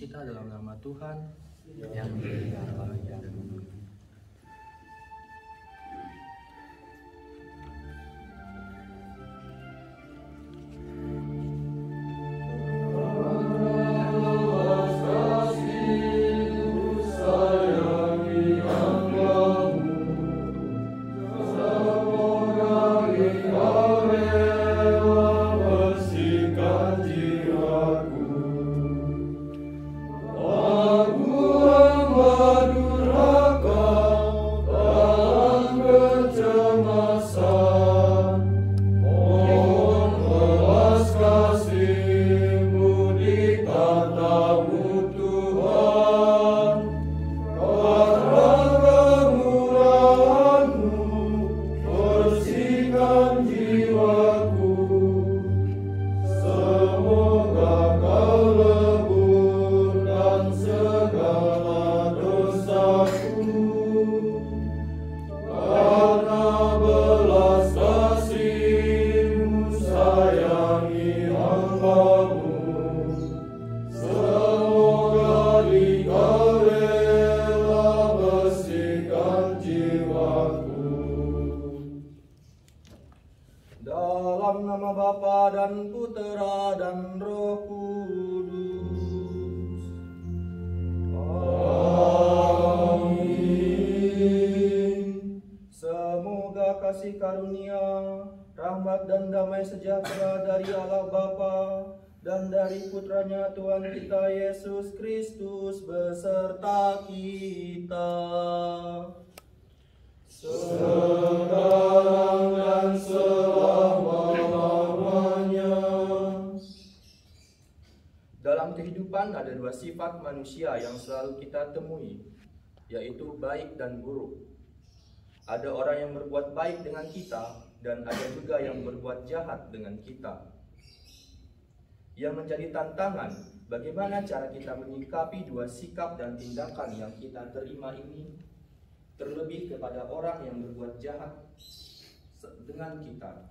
kita dalam nama Tuhan yang dihormati. Dalam nama Bapa dan Putera dan Roh Kudus. Amin. Semoga kasih karunia, rahmat dan damai sejahtera dari Allah Bapa dan dari Putranya Tuhan kita Yesus Kristus beserta kita. Sekarang dan selama-lamanya. Dalam kehidupan ada dua sifat manusia yang selalu kita temui, yaitu baik dan buruk. Ada orang yang berbuat baik dengan kita, dan ada juga yang berbuat jahat dengan kita. Yang menjadi tantangan, bagaimana cara kita menyikapi dua sikap dan tindakan yang kita terima ini, terlebih kepada orang yang berbuat jahat dengan kita.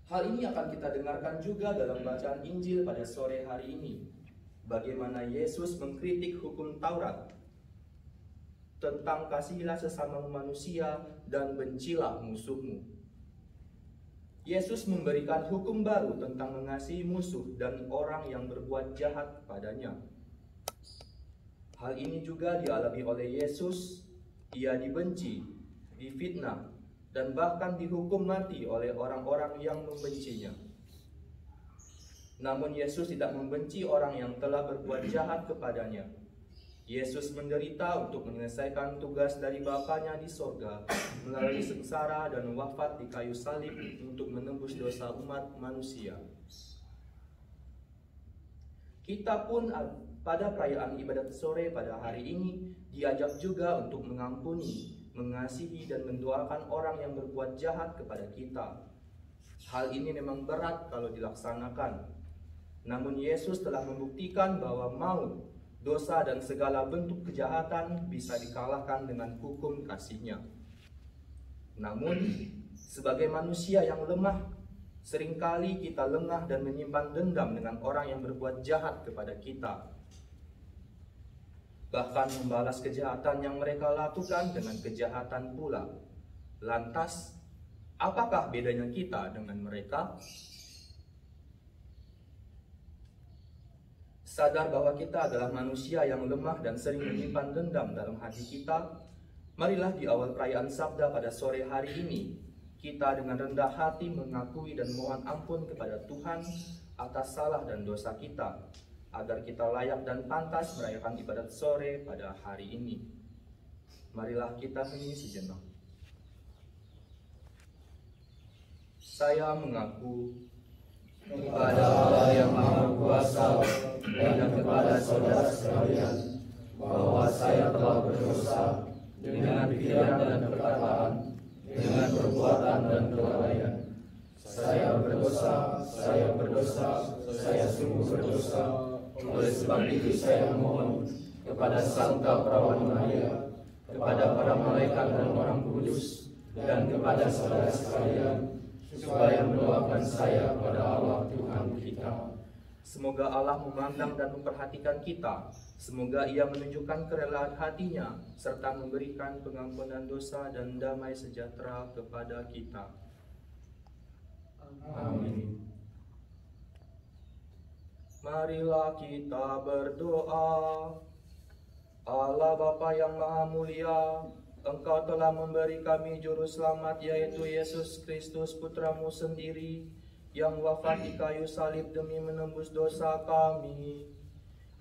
Hal ini akan kita dengarkan juga dalam bacaan Injil pada sore hari ini. Bagaimana Yesus mengkritik hukum Taurat tentang kasihilah sesama manusia dan bencilah musuhmu. Yesus memberikan hukum baru tentang mengasihi musuh dan orang yang berbuat jahat padanya. Hal ini juga dialami oleh Yesus. Ia dibenci, difitnah, dan bahkan dihukum mati oleh orang-orang yang membencinya. Namun Yesus tidak membenci orang yang telah berbuat jahat kepadanya. Yesus menderita untuk menyelesaikan tugas dari Bapanya di sorga melalui sengsara dan wafat di kayu salib untuk menembus dosa umat manusia. Kita pun pada perayaan ibadat sore pada hari ini diajak juga untuk mengampuni, mengasihi, dan mendoakan orang yang berbuat jahat kepada kita. Hal ini memang berat kalau dilaksanakan. Namun Yesus telah membuktikan bahwa maut, dosa, dan segala bentuk kejahatan bisa dikalahkan dengan hukum kasih-Nya. Namun, sebagai manusia yang lemah, seringkali kita lengah dan menyimpan dendam dengan orang yang berbuat jahat kepada kita. Bahkan membalas kejahatan yang mereka lakukan dengan kejahatan pula. Lantas, apakah bedanya kita dengan mereka? Sadar bahwa kita adalah manusia yang lemah dan sering menyimpan dendam dalam hati kita. Marilah di awal perayaan Sabda pada sore hari ini, kita dengan rendah hati mengakui dan mohon ampun kepada Tuhan atas salah dan dosa kita, agar kita layak dan pantas merayakan ibadat sore pada hari ini. Marilah kita hening sejenak. Saya mengaku kepada Allah yang Maha Kuasa dan kepada saudara sekalian bahwa saya telah berdosa dengan pikiran dan perkataan, dengan perbuatan dan kelalaian. Saya berdosa, saya sungguh berdosa. Oleh sebab itu saya mohon kepada Santa Perawan Maria, kepada para malaikat dan orang kudus, dan kepada saudara sekalian, supaya mendoakan saya kepada Allah Tuhan kita. Semoga Allah memandang dan memperhatikan kita. Semoga Ia menunjukkan kerelaan hatinya serta memberikan pengampunan dosa dan damai sejahtera kepada kita. Amin. Marilah kita berdoa. Allah Bapa yang Maha Mulia, Engkau telah memberi kami juru selamat, yaitu Yesus Kristus Putra-Mu sendiri, yang wafat di kayu salib demi menembus dosa kami.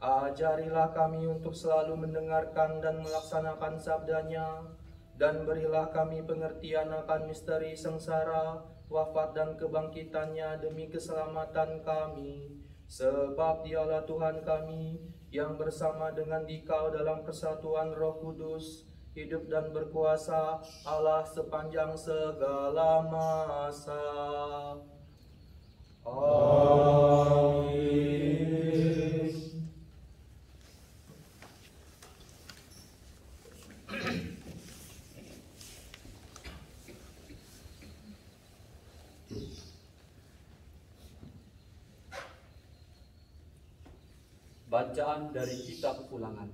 Ajarilah kami untuk selalu mendengarkan dan melaksanakan sabdanya, dan berilah kami pengertian akan misteri sengsara, wafat dan kebangkitannya demi keselamatan kami. Sebab Dialah Tuhan kami, yang bersama dengan Dikau dalam persatuan Roh Kudus, hidup dan berkuasa Allah sepanjang segala masa. Amin. Bacaan dari Kitab Ulangan.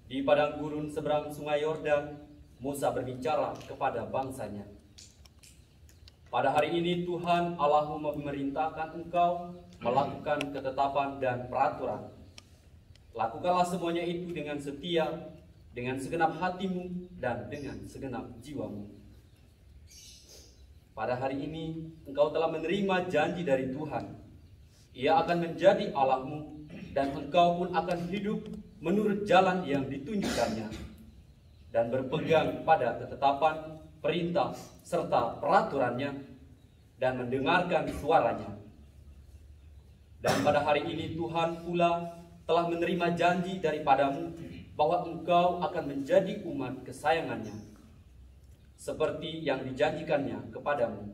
Di padang gurun seberang sungai Yordan, Musa berbicara kepada bangsanya. Pada hari ini Tuhan Allahmu memerintahkan engkau melakukan ketetapan dan peraturan. Lakukanlah semuanya itu dengan setia, dengan segenap hatimu dan dengan segenap jiwamu. Pada hari ini engkau telah menerima janji dari Tuhan. Ia akan menjadi Allahmu, dan engkau pun akan hidup menurut jalan yang ditunjukkannya, dan berpegang pada ketetapan, perintah, serta peraturannya, dan mendengarkan suaranya. Dan pada hari ini Tuhan pula telah menerima janji daripadamu bahwa engkau akan menjadi umat kesayangannya, seperti yang dijanjikannya kepadamu,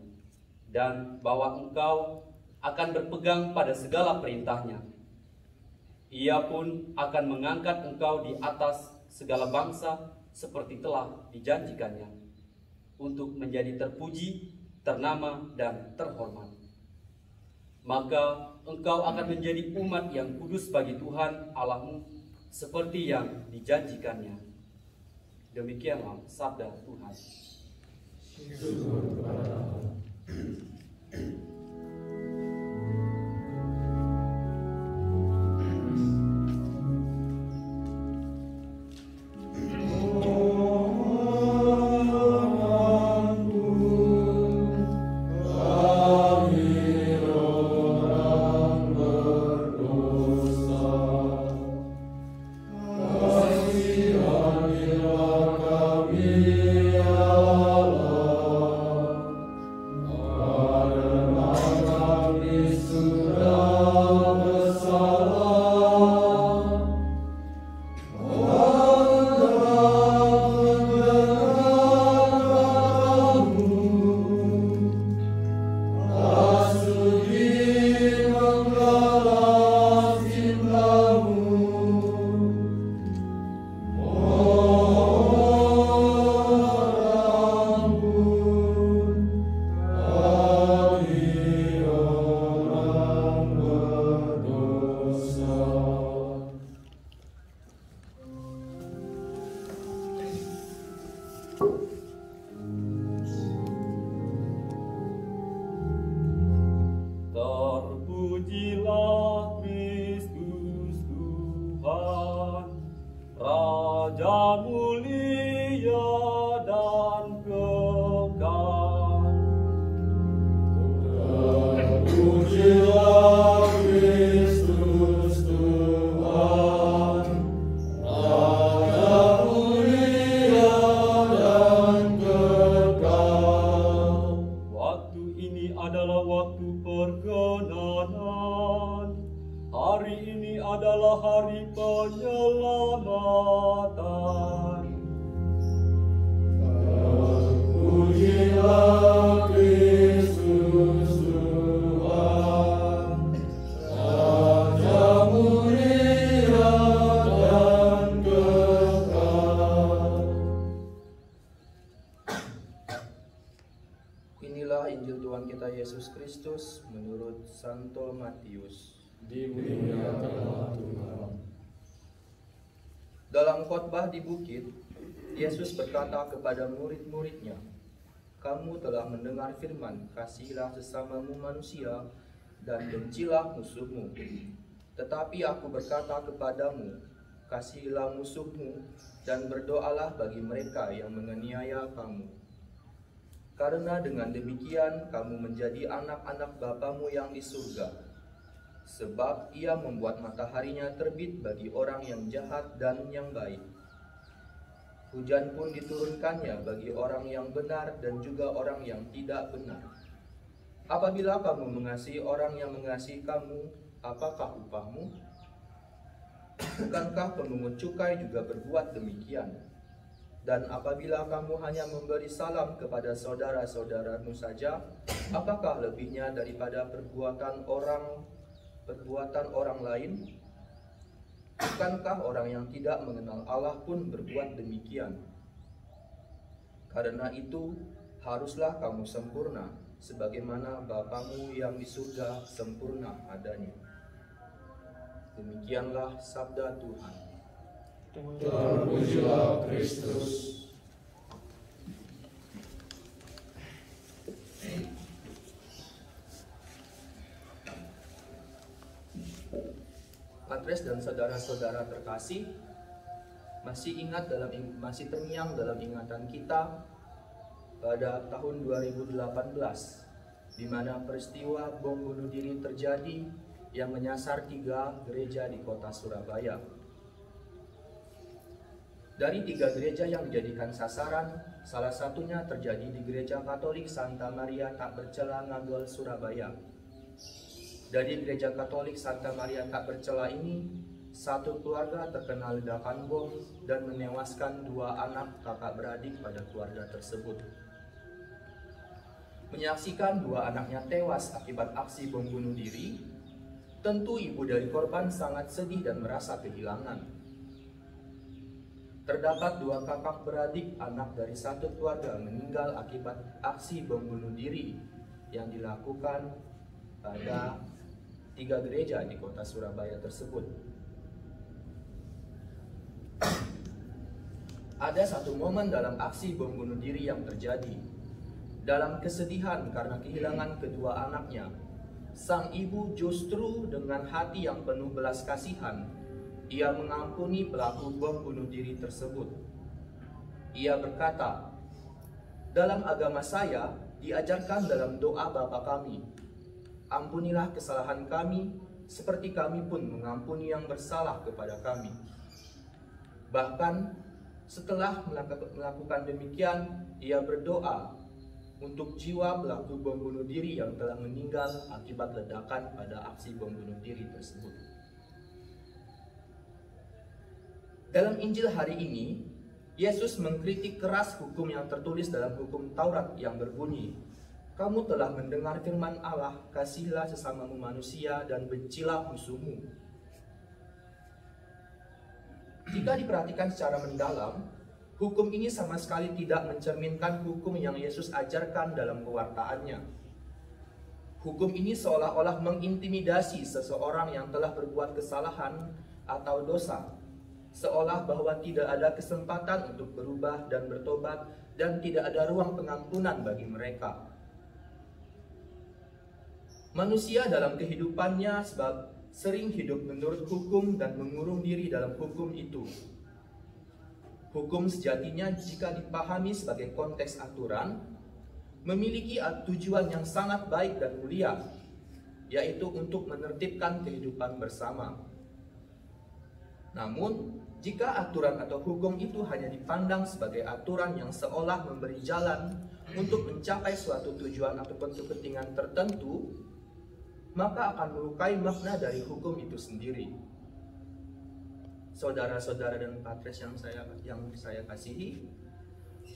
dan bahwa engkau akan berpegang pada segala perintahnya. Ia pun akan mengangkat engkau di atas segala bangsa seperti telah dijanjikannya, untuk menjadi terpuji, ternama, dan terhormat. Maka engkau akan menjadi umat yang kudus bagi Tuhan Allahmu, seperti yang dijanjikannya. Demikianlah sabda Tuhan. Syukur kepada Allah. Terpujilah Kristus Tuhan, Raja mulia dan kekal. Terpujilah Kristus Tuhan, Raja mulia dan kekal. Waktu ini adalah waktu perkenanan. Hari ini adalah hari penyelamatan. Terpujilah Kristus Tuhan, Raja mulia dan kekal. Inilah Injil Tuhan kita Yesus Yesus Kristus menurut Santo Matius. Dimuliakanlah Tuhan. Dalam khotbah di bukit, Yesus berkata kepada murid-muridnya, "Kamu telah mendengar firman, kasihilah sesamamu manusia dan bencilah musuhmu. Tetapi aku berkata kepadamu, kasihilah musuhmu dan berdoalah bagi mereka yang menganiaya kamu. Karena dengan demikian kamu menjadi anak-anak Bapamu yang di surga. Sebab ia membuat mataharinya terbit bagi orang yang jahat dan yang baik. Hujan pun diturunkannya bagi orang yang benar dan juga orang yang tidak benar. Apabila kamu mengasihi orang yang mengasihi kamu, apakah upahmu? Bukankah pemungut cukai juga berbuat demikian? Dan apabila kamu hanya memberi salam kepada saudara-saudaramu saja, apakah lebihnya daripada perbuatan orang lain? Bukankah orang yang tidak mengenal Allah pun berbuat demikian? Karena itu, haruslah kamu sempurna, sebagaimana Bapamu yang di surga sempurna adanya." Demikianlah sabda Tuhan. Terpujilah Kristus. Patres dan saudara-saudara terkasih, masih terngiang dalam ingatan kita pada tahun 2018, di mana peristiwa bom bunuh diri terjadi yang menyasar 3 gereja di kota Surabaya. Dari 3 gereja yang dijadikan sasaran, salah satunya terjadi di Gereja Katolik Santa Maria Tak Bercela Ngagel, Surabaya. Dari Gereja Katolik Santa Maria Tak Bercela ini, satu keluarga terkena ledakan bom dan menewaskan 2 anak kakak beradik pada keluarga tersebut. Menyaksikan 2 anaknya tewas akibat aksi bom bunuh diri, tentu ibu dari korban sangat sedih dan merasa kehilangan. Terdapat 2 kakak beradik anak dari satu keluarga meninggal akibat aksi bom bunuh diri yang dilakukan pada 3 gereja di kota Surabaya tersebut. Ada satu momen dalam aksi bom bunuh diri yang terjadi. Dalam kesedihan karena kehilangan kedua anaknya, sang ibu justru dengan hati yang penuh belas kasihan, ia mengampuni pelaku bom bunuh diri tersebut. Ia berkata, "Dalam agama saya diajarkan dalam doa Bapa kami, ampunilah kesalahan kami, seperti kami pun mengampuni yang bersalah kepada kami." Bahkan setelah melakukan demikian, ia berdoa untuk jiwa pelaku bom bunuh diri yang telah meninggal akibat ledakan pada aksi bom bunuh diri tersebut. Dalam Injil hari ini, Yesus mengkritik keras hukum yang tertulis dalam hukum Taurat yang berbunyi, "Kamu telah mendengar firman Allah, kasihilah sesamamu manusia dan bencilah musuhmu." Jika diperhatikan secara mendalam, hukum ini sama sekali tidak mencerminkan hukum yang Yesus ajarkan dalam pewartaannya. Hukum ini seolah-olah mengintimidasi seseorang yang telah berbuat kesalahan atau dosa, seolah bahwa tidak ada kesempatan untuk berubah dan bertobat dan tidak ada ruang pengampunan bagi mereka. Manusia dalam kehidupannya sering hidup menurut hukum dan mengurung diri dalam hukum itu. Hukum sejatinya jika dipahami sebagai konteks aturan, memiliki tujuan yang sangat baik dan mulia, yaitu untuk menertibkan kehidupan bersama. Namun, jika aturan atau hukum itu hanya dipandang sebagai aturan yang seolah memberi jalan untuk mencapai suatu tujuan ataupun kepentingan tertentu, maka akan melukai makna dari hukum itu sendiri. Saudara-saudara dan patres yang saya kasihi,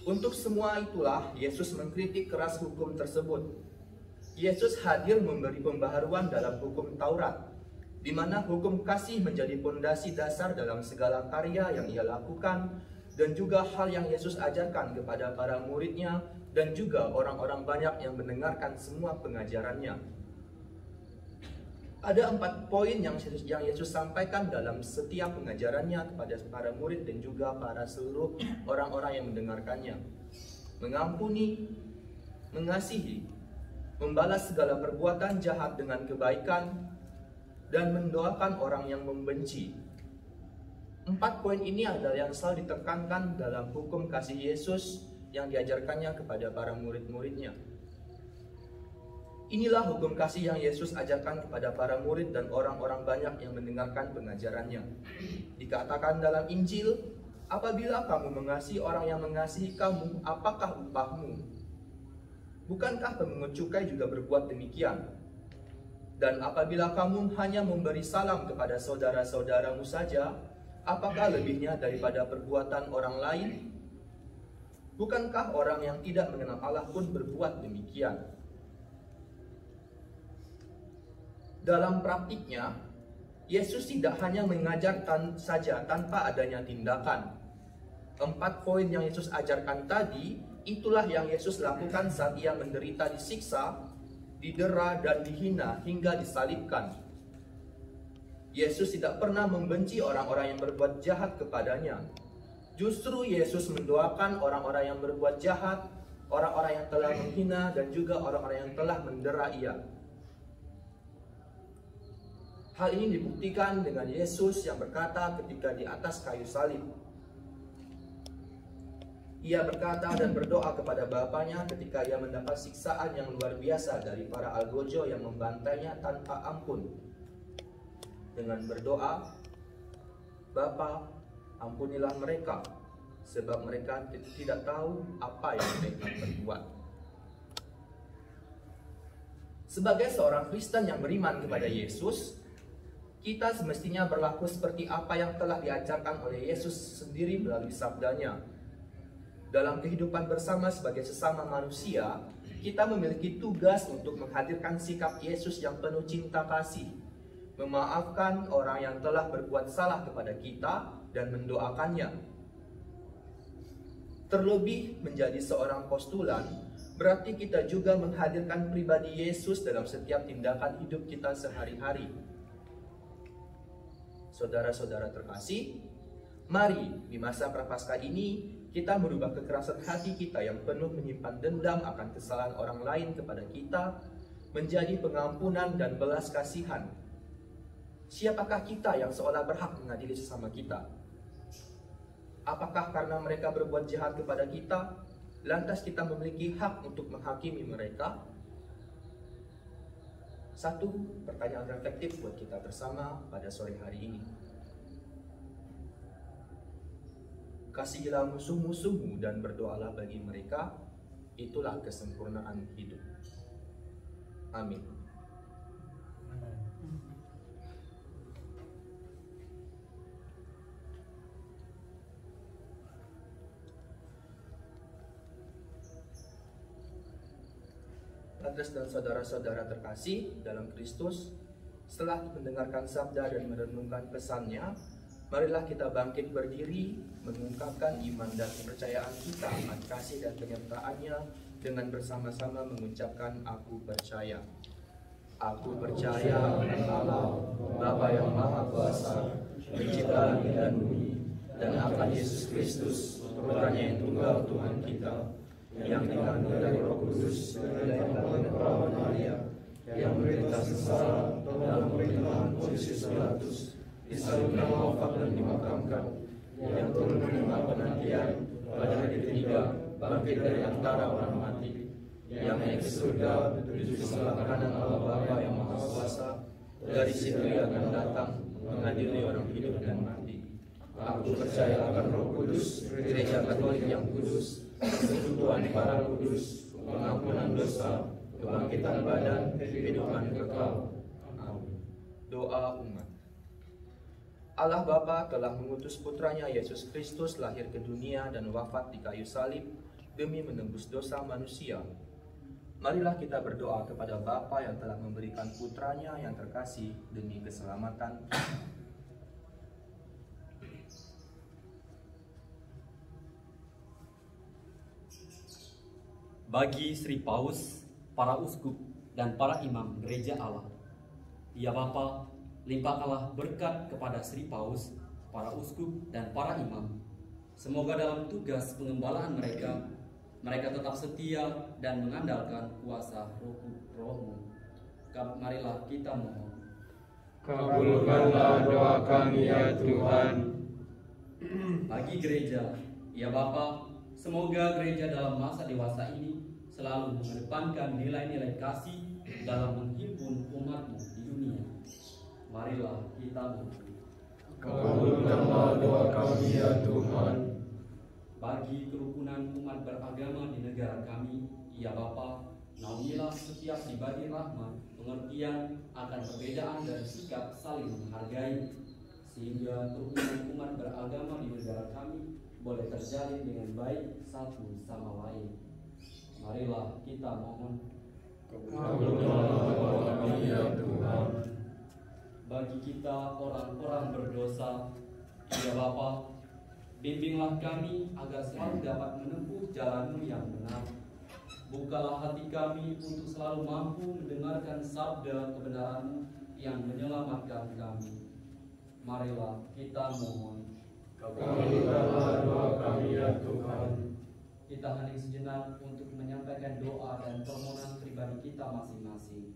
untuk semua itulah Yesus mengkritik keras hukum tersebut. Yesus hadir memberi pembaharuan dalam hukum Taurat, di mana hukum kasih menjadi pondasi dasar dalam segala karya yang ia lakukan dan juga hal yang Yesus ajarkan kepada para muridnya dan juga orang-orang banyak yang mendengarkan semua pengajarannya. Ada 4 poin yang Yesus sampaikan dalam setiap pengajarannya kepada para murid dan juga para seluruh orang-orang yang mendengarkannya. Mengampuni, mengasihi, membalas segala perbuatan jahat dengan kebaikan, dan mendoakan orang yang membenci. 4 poin ini adalah yang selalu ditekankan dalam hukum kasih Yesus yang diajarkannya kepada para murid-muridnya. Inilah hukum kasih yang Yesus ajarkan kepada para murid dan orang-orang banyak yang mendengarkan pengajarannya. Dikatakan dalam Injil, apabila kamu mengasihi orang yang mengasihi kamu, apakah upahmu? Bukankah pemungut cukai juga berbuat demikian? Dan apabila kamu hanya memberi salam kepada saudara-saudaramu saja, apakah lebihnya daripada perbuatan orang lain? Bukankah orang yang tidak mengenal Allah pun berbuat demikian? Dalam praktiknya, Yesus tidak hanya mengajarkan saja tanpa adanya tindakan. 4 poin yang Yesus ajarkan tadi, itulah yang Yesus lakukan saat ia menderita, disiksa, didera, dan dihina hingga disalibkan. Yesus tidak pernah membenci orang-orang yang berbuat jahat kepadanya. Justru Yesus mendoakan orang-orang yang berbuat jahat, orang-orang yang telah menghina, dan juga orang-orang yang telah mendera ia. Hal ini dibuktikan dengan Yesus yang berkata ketika di atas kayu salib. Ia berkata dan berdoa kepada Bapanya ketika ia mendapat siksaan yang luar biasa dari para algojo yang membantainya tanpa ampun. Dengan berdoa, "Bapa, ampunilah mereka, sebab mereka tidak tahu apa yang mereka perbuat." Sebagai seorang Kristen yang beriman kepada Yesus, kita semestinya berlaku seperti apa yang telah diajarkan oleh Yesus sendiri melalui sabdanya. Dalam kehidupan bersama sebagai sesama manusia, kita memiliki tugas untuk menghadirkan sikap Yesus yang penuh cinta kasih, memaafkan orang yang telah berbuat salah kepada kita, dan mendoakannya. Terlebih, menjadi seorang postulan berarti kita juga menghadirkan pribadi Yesus dalam setiap tindakan hidup kita sehari-hari. Saudara-saudara terkasih, mari di masa prapaskah ini kita merubah kekerasan hati kita yang penuh menyimpan dendam akan kesalahan orang lain kepada kita menjadi pengampunan dan belas kasihan. Siapakah kita yang seolah berhak mengadili sesama kita? Apakah karena mereka berbuat jahat kepada kita, lantas kita memiliki hak untuk menghakimi mereka? Satu pertanyaan reflektif buat kita bersama pada sore hari ini. Kasihilah musuh-musuhmu dan berdoalah bagi mereka, itulah kesempurnaan hidup. Amin. Lantas dan saudara-saudara terkasih dalam Kristus, setelah mendengarkan sabda dan merenungkan pesannya, marilah kita bangkit berdiri, mengungkapkan iman dan kepercayaan kita akan kasih dan penyertaannya dengan bersama-sama mengucapkan "Aku percaya". Aku percaya akan Allah, Bapa yang Maha Kuasa, Pencipta langit dan bumi, dan akan Yesus Kristus, Putranya yang tunggal Tuhan kita, yang dikandung dari Roh Kudus, dari perawan Maria, yang menderita sengsara dalam pemerintahan Pontius Pilatus, disalibkan, wafat dan dimakamkan, yang turun menerima penantian, pada hari ketiga bangkit dari antara orang mati, yang naik ke surga, duduk di sebelah kanan Allah Bapa yang Maha Kuasa, dari situ ia akan datang mengadili orang hidup dan mati. Aku percaya akan Roh Kudus, Gereja Katolik yang kudus, persekutuan para kudus, pengampunan dosa, kebangkitan badan, kehidupan kekal. Amin. Doa umat. Allah Bapa telah mengutus putranya Yesus Kristus lahir ke dunia dan wafat di kayu salib demi menembus dosa manusia. Marilah kita berdoa kepada Bapa yang telah memberikan putranya yang terkasih demi keselamatan kita. bagi Sri Paus, para uskup, dan para imam gereja Allah. Ya Bapa, limpahkanlah berkat kepada Sri Paus, para uskup, dan para imam. Semoga dalam tugas pengembalaan mereka tetap setia dan mengandalkan kuasa Roh-Mu. Marilah kita mohon. Kabulkanlah doa kami ya Tuhan. Bagi gereja, ya Bapa, semoga gereja dalam masa dewasa ini selalu mengedepankan nilai-nilai kasih dalam menghimpun umat-Mu di dunia. Marilah kita mohon. Kabulkanlah doa kami ya Tuhan. Bagi kerukunan umat beragama di negara kami, ya Bapa, naungilah setiap pribadi rahmat, pengertian akan perbedaan dan sikap saling menghargai, sehingga kerukunan umat beragama di negara kami boleh terjalin dengan baik satu sama lain. Marilah kita mohon. Kabulkanlah doa kami ya Tuhan. Bagi kita orang-orang berdosa, ya Bapa, bimbinglah kami agar selalu dapat menempuh jalan-Mu yang benar. Bukalah hati kami untuk selalu mampu mendengarkan sabda kebenaran-Mu yang menyelamatkan kami. Marilah kita mohon. Kabulkanlah doa kami ya Tuhan. Kita hening sejenak untuk menyampaikan doa dan permohonan pribadi kita masing-masing.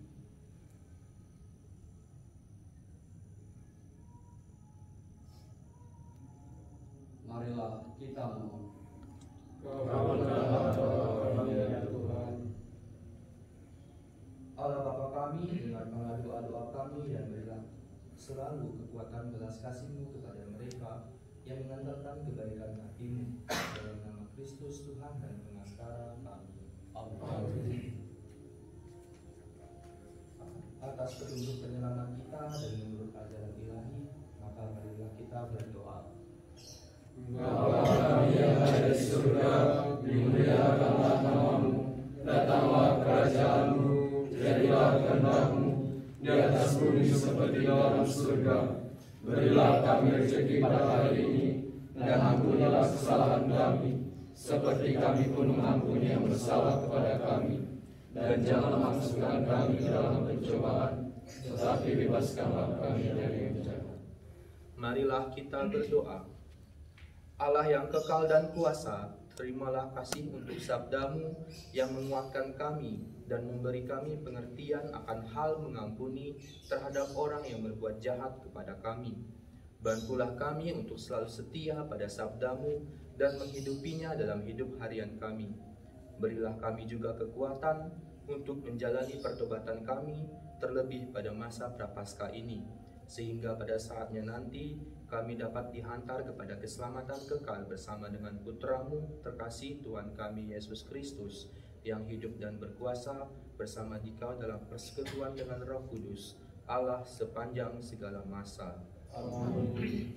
Marilah kita mohon. Kabulkanlah doa kami ya Tuhan. Allah Bapa kami, dengarkanlah doa-doa kami dan berilah selalu kekuatan belas kasih-Mu kepada mereka yang mengandalkan kebaikan hati-Mu. Dalam nama Kristus Tuhan dan pengaskara kami. Amin. Atas petunjuk penyelamat kita dan menurut ajaran ilahi, maka marilah kita berdoa. Bapa kami yang ada di surga, dimuliakanlah nama-Mu, datanglah kerajaan-Mu, jadilah kehendak-Mu di atas bumi seperti dalam surga. Berilah kami rezeki pada hari ini, dan ampunilah kesalahan kami, seperti kami pun mengampuni yang bersalah kepada kami. Dan janganlah masukkan kami ke dalam pencobaan, tetapi bebaskanlah kami dari yang jahat. Marilah kita berdoa. Allah yang kekal dan kuasa, terimalah kasih untuk sabda-Mu yang menguatkan kami dan memberi kami pengertian akan hal mengampuni terhadap orang yang berbuat jahat kepada kami. Bantulah kami untuk selalu setia pada sabda-Mu dan menghidupinya dalam hidup harian kami. Berilah kami juga kekuatan untuk menjalani pertobatan kami, terlebih pada masa prapaskah ini, sehingga pada saatnya nanti kami dapat dihantar kepada keselamatan kekal bersama dengan Putra-Mu terkasih Tuhan kami Yesus Kristus, yang hidup dan berkuasa bersama Dikau dalam persekutuan dengan Roh Kudus, Allah sepanjang segala masa. Amin.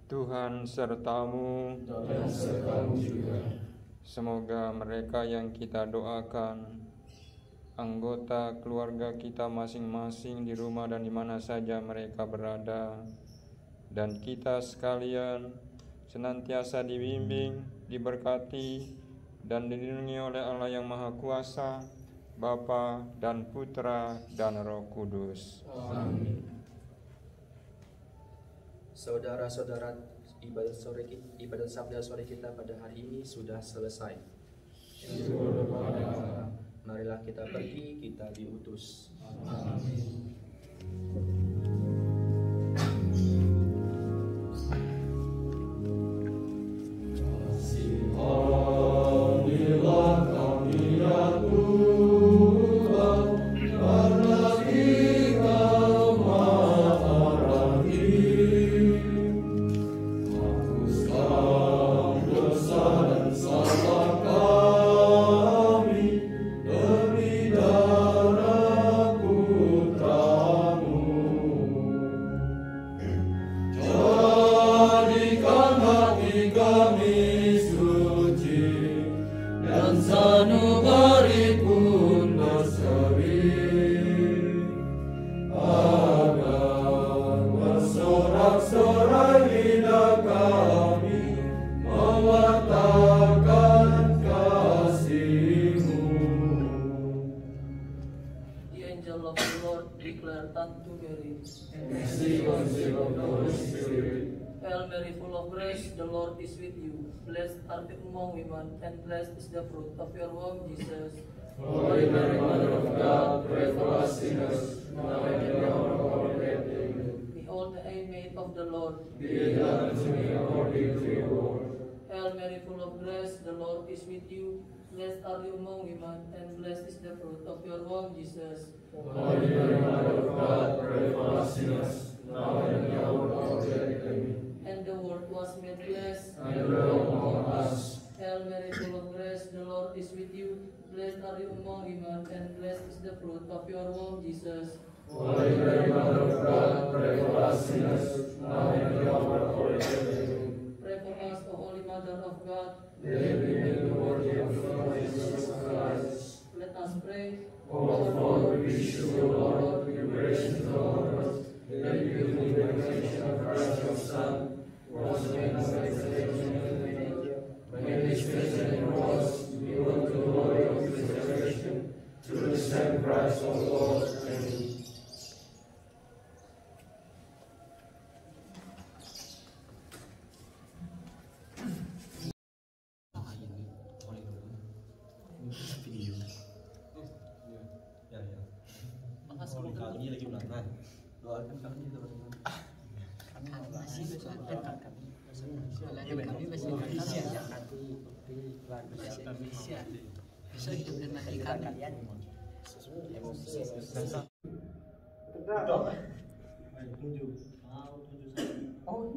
Tuhan sertamu, Dan serta-Mu juga. semoga mereka yang kita doakan, anggota keluarga kita masing-masing di rumah dan di mana saja mereka berada, dan kita sekalian senantiasa dibimbing, diberkati, dan dilindungi oleh Allah yang Maha Kuasa, Bapa dan Putra dan Roh Kudus. Amin. Saudara-saudara, ibadat sabda sore kita pada hari ini sudah selesai. Syukur kepada Allah. Marilah kita pergi, kita diutus. Amin. Kasihanilah kami ya Tuhan, karena Engkau Maha Rahim. Hapuskan dosa dan salah kami demi darah Putra-Mu. Jadikan hati kami suci dan sanubari pun berseri, agar bersorak-sorai lidah kami mewartakan kasih-Mu. Hail Mary, full of grace, the Lord is with you. Blessed are you among women, and blessed is the fruit of your womb, Jesus. Holy Mary, Mother of God, pray for us sinners, now and in the hour of our death. Amen. Behold the handmaid of the Lord. Be it done unto me according to your word. Hail Mary, full of grace, the Lord is with you. Blessed are you among women, and blessed is the fruit of your womb, Jesus. Holy Mary, Mother of God, pray for us sinners, now and in the hour of our death. Amen. And the Word was made flesh, And dwell among us. Hail Mary, full of grace, the Lord is with you. Blessed are you among women, and blessed is the fruit of your womb, Jesus. Holy Mary, Mother of God, pray for us sinners, now and in the hour of our death. Amen. Pray for us, O Holy Mother of God. May we be worthy of the Lord Jesus Christ. Let us pray. O Lord, we wish you, O Lord, your grace into all earth, that you give me the revelation of Christ your Son, was made us by may his death and cross be brought to the glory of his resurrection, through the same Christ our Lord. Amen. Kami lagi ulangan. Doakan kami teman-teman. Masih bersantai kami. Kami masih Indonesia. Masih Indonesia. Bisa hidup dan mati kalian. Tujuh. Mau tujuh. Oh.